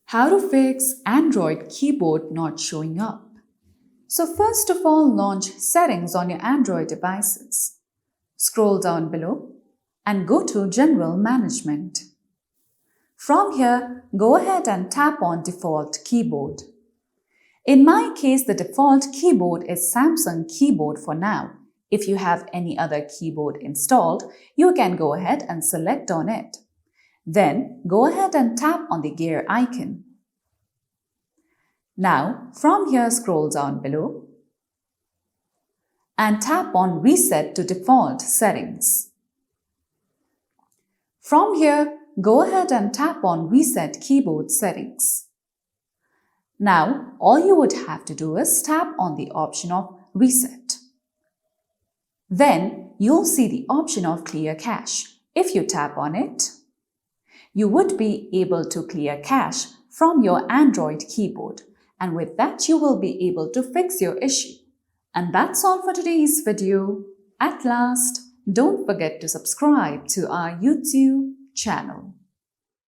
How to fix Android keyboard not showing up. So first of all, launch Settings on your Android devices. Scroll down below and go to General Management. From here, go ahead and tap on Default Keyboard. In my case, the default keyboard is Samsung keyboard for now. If you have any other keyboard installed, you can go ahead and select on it. Then go ahead and tap on the gear icon. Now, from here scroll down below and tap on Reset to Default Settings. From here, go ahead and tap on Reset Keyboard Settings. Now, all you would have to do is tap on the option of Reset. Then, you'll see the option of Clear Cache. If you tap on it, you would be able to clear cache from your Android keyboard, and with that you will be able to fix your issue. And that's all for today's video. At last, don't forget to subscribe to our YouTube channel.